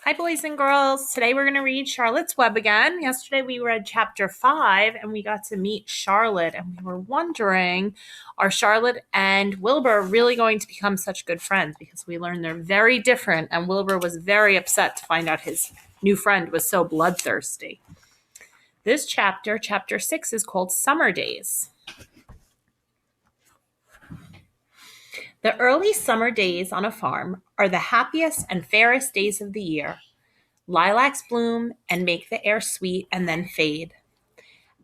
Hi, boys and girls. Today we're going to read Charlotte's Web again. Yesterday we read chapter 5 and we got to meet Charlotte, and we were wondering, are Charlotte and Wilbur really going to become such good friends? Because we learned they're very different, and Wilbur was very upset to find out his new friend was so bloodthirsty. This chapter, chapter 6, is called Summer Days. The early summer days on a farm are the happiest and fairest days of the year. Lilacs bloom and make the air sweet and then fade.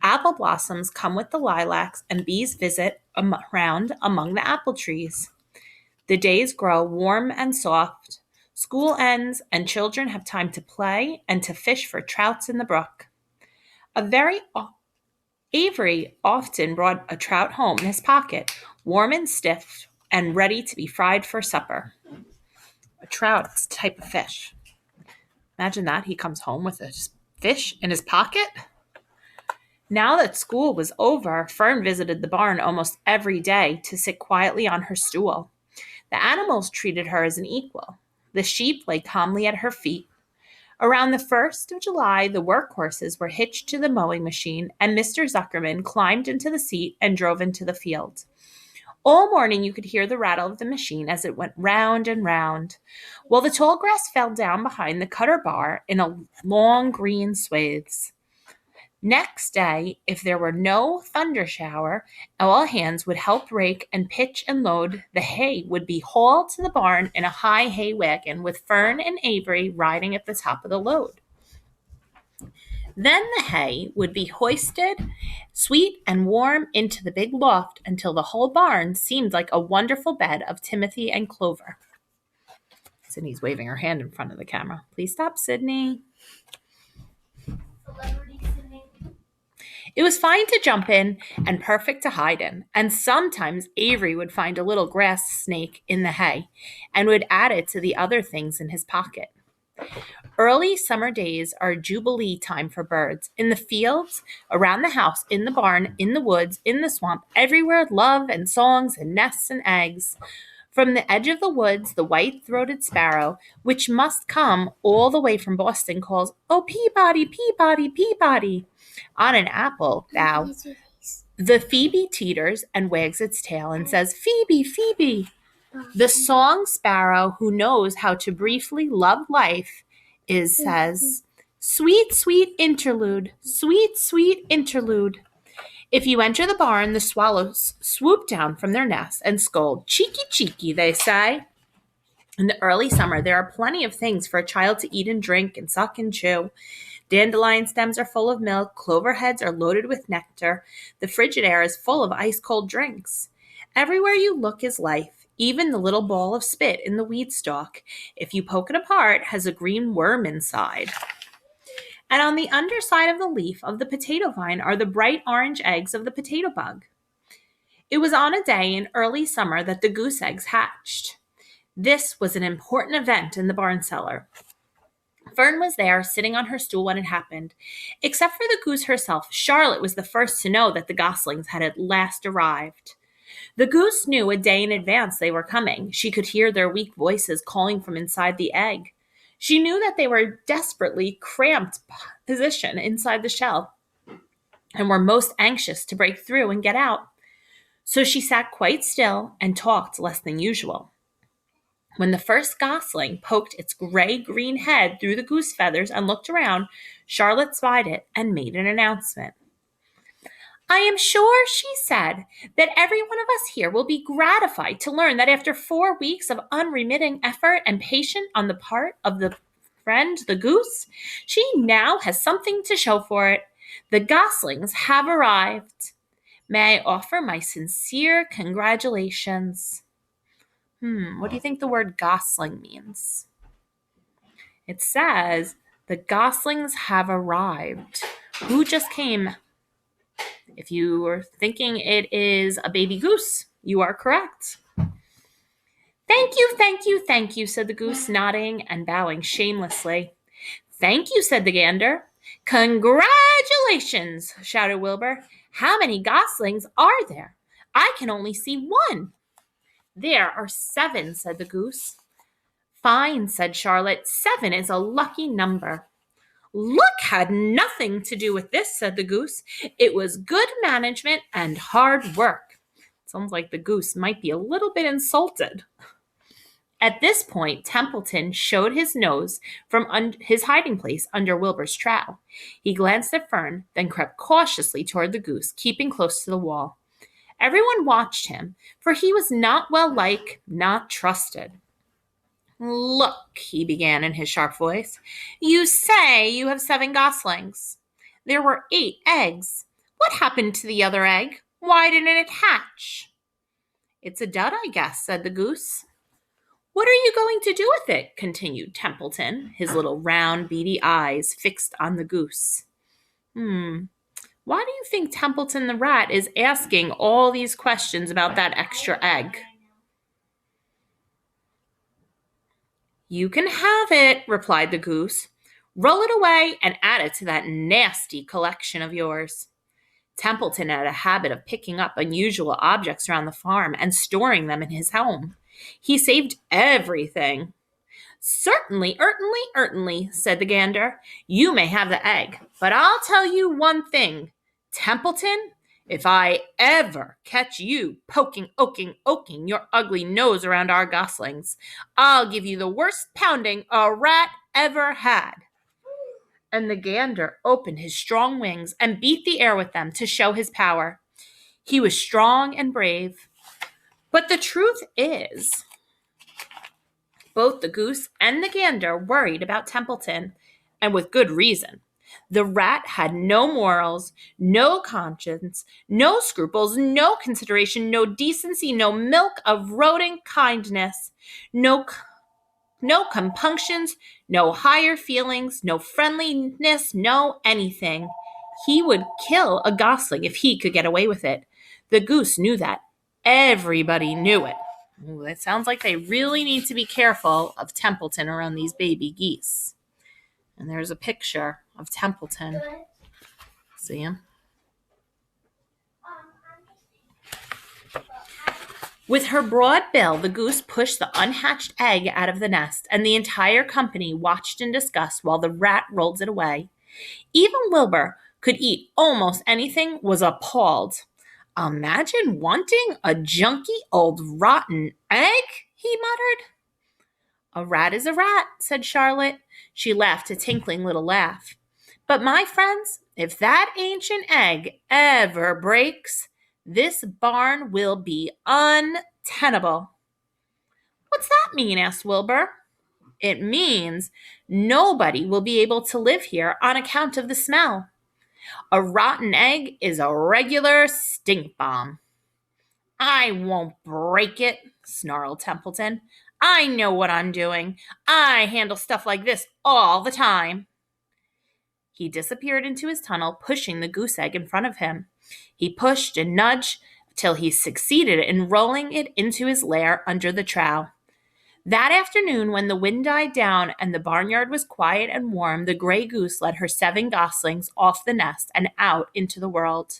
Apple blossoms come with the lilacs, and bees visit around among the apple trees. The days grow warm and soft. School ends, and children have time to play and to fish for trouts in the brook. Avery often brought a trout home in his pocket, warm and stiff and ready to be fried for supper. A trout is a type of fish. Imagine that. He comes home with a fish in his pocket. Now that school was over, Fern visited the barn almost every day to sit quietly on her stool. The animals treated her as an equal. The sheep lay calmly at her feet. Around the 1st of July, the workhorses were hitched to the mowing machine, and Mr. Zuckerman climbed into the seat and drove into the field. All morning you could hear the rattle of the machine as it went round and round, while the tall grass fell down behind the cutter bar in a long green swathes. Next day, if there were no thunder shower, all hands would help rake and pitch and load. The hay would be hauled to the barn in a high hay wagon with Fern and Avery riding at the top of the load. Then the hay would be hoisted, sweet and warm, into the big loft until the whole barn seemed like a wonderful bed of timothy and clover. Sydney's waving her hand in front of the camera. Please stop, Sydney. It was fine to jump in and perfect to hide in, and sometimes Avery would find a little grass snake in the hay and would add it to the other things in his pocket. Early summer days are jubilee time for birds. In the fields, around the house, in the barn, in the woods, in the swamp, everywhere love and songs and nests and eggs. From the edge of the woods, the white-throated sparrow, which must come all the way from Boston, calls, "Oh, Peabody, Peabody, Peabody," on an apple bough. The phoebe teeters and wags its tail and says, "Phoebe, Phoebe." The song sparrow, who knows how to briefly love life, says, "Sweet, sweet interlude, sweet, sweet interlude." If you enter the barn, the swallows swoop down from their nests and scold, "Cheeky, cheeky," they say. In the early summer, there are plenty of things for a child to eat and drink and suck and chew. Dandelion stems are full of milk. Clover heads are loaded with nectar. The frigid air is full of ice-cold drinks. Everywhere you look is life. Even the little ball of spit in the weed stalk, if you poke it apart, has a green worm inside. And on the underside of the leaf of the potato vine are the bright orange eggs of the potato bug. It was on a day in early summer that the goose eggs hatched. This was an important event in the barn cellar. Fern was there, sitting on her stool when it happened. Except for the goose herself, Charlotte was the first to know that the goslings had at last arrived. The goose knew a day in advance they were coming. She could hear their weak voices calling from inside the egg. She knew that they were desperately cramped position inside the shell and were most anxious to break through and get out. So she sat quite still and talked less than usual. When the first gosling poked its gray-green head through the goose feathers and looked around, Charlotte spied it and made an announcement. "I am sure," she said, "that every one of us here will be gratified to learn that after 4 weeks of unremitting effort and patience on the part of the friend, the goose, she now has something to show for it. The goslings have arrived. May I offer my sincere congratulations." What do you think the word gosling means? It says, "The goslings have arrived." Who just came? If you were thinking it is a baby goose, you are correct. "Thank you, thank you, thank you," said the goose, nodding and bowing shamelessly. "Thank you," said the gander. "Congratulations," shouted Wilbur. "How many goslings are there? I can only see one." "There are 7," said the goose. Fine, said Charlotte. 7 is a lucky number. Luck had nothing to do with this, said the goose. It was good management and hard work. Sounds like the goose might be a little bit insulted. At this point, Templeton showed his nose from his hiding place under Wilbur's trowel. He glanced at Fern, then crept cautiously toward the goose, keeping close to the wall. Everyone watched him, for he was not well liked, not trusted. Look, he began in his sharp voice, you say you have 7 goslings. There were 8 eggs. What happened to the other egg? Why didn't it hatch? It's a dud, I guess, said the goose. What are you going to do with it? Continued Templeton, his little round, beady eyes fixed on the goose. Why do you think Templeton the rat is asking all these questions about that extra egg? You can have it, replied the goose. Roll it away and add it to that nasty collection of yours. Templeton had a habit of picking up unusual objects around the farm and storing them in his home. He saved everything. Certainly, said the gander. You may have the egg, but I'll tell you one thing. Templeton, if I ever catch you poking your ugly nose around our goslings, I'll give you the worst pounding a rat ever had. And the gander opened his strong wings and beat the air with them to show his power. He was strong and brave. But the truth is, both the goose and the gander worried about Templeton, and with good reason. The rat had no morals, no conscience, no scruples, no consideration, no decency, no milk of rodent kindness, no compunctions, no higher feelings, no friendliness, no anything. He would kill a gosling if he could get away with it. The goose knew that. Everybody knew it. Ooh, it sounds like they really need to be careful of Templeton around these baby geese. And there's a picture of Templeton. See him? With her broad bill, the goose pushed the unhatched egg out of the nest, and the entire company watched in disgust while the rat rolled it away. Even Wilbur could eat almost anything, was appalled. Imagine wanting a junky old rotten egg, he muttered. A rat is a rat, said Charlotte. She laughed a tinkling little laugh. But my friends, if that ancient egg ever breaks, this barn will be untenable. What's that mean? Asked Wilbur. It means nobody will be able to live here on account of the smell. A rotten egg is a regular stink bomb. I won't break it, snarled Templeton. I know what I'm doing. I handle stuff like this all the time. He disappeared into his tunnel, pushing the goose egg in front of him. He pushed and nudged till he succeeded in rolling it into his lair under the trowel. That afternoon, when the wind died down and the barnyard was quiet and warm, the gray goose led her 7 goslings off the nest and out into the world.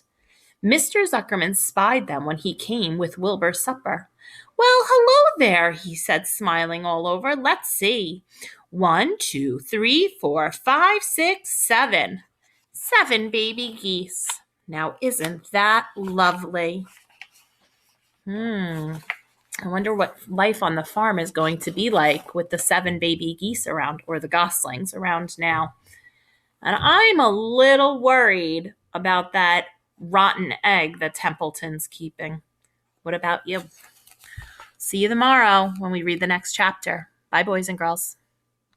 Mr. Zuckerman spied them when he came with Wilbur's supper. Well, hello there, he said, smiling all over. Let's see. 1, 2, 3, 4, 5, 6, 7. 7 baby geese. Now, isn't that lovely? I wonder what life on the farm is going to be like with the 7 baby geese around, or the goslings around now. And I'm a little worried about that rotten egg that Templeton's keeping. What about you? See you tomorrow when we read the next chapter. Bye, boys and girls.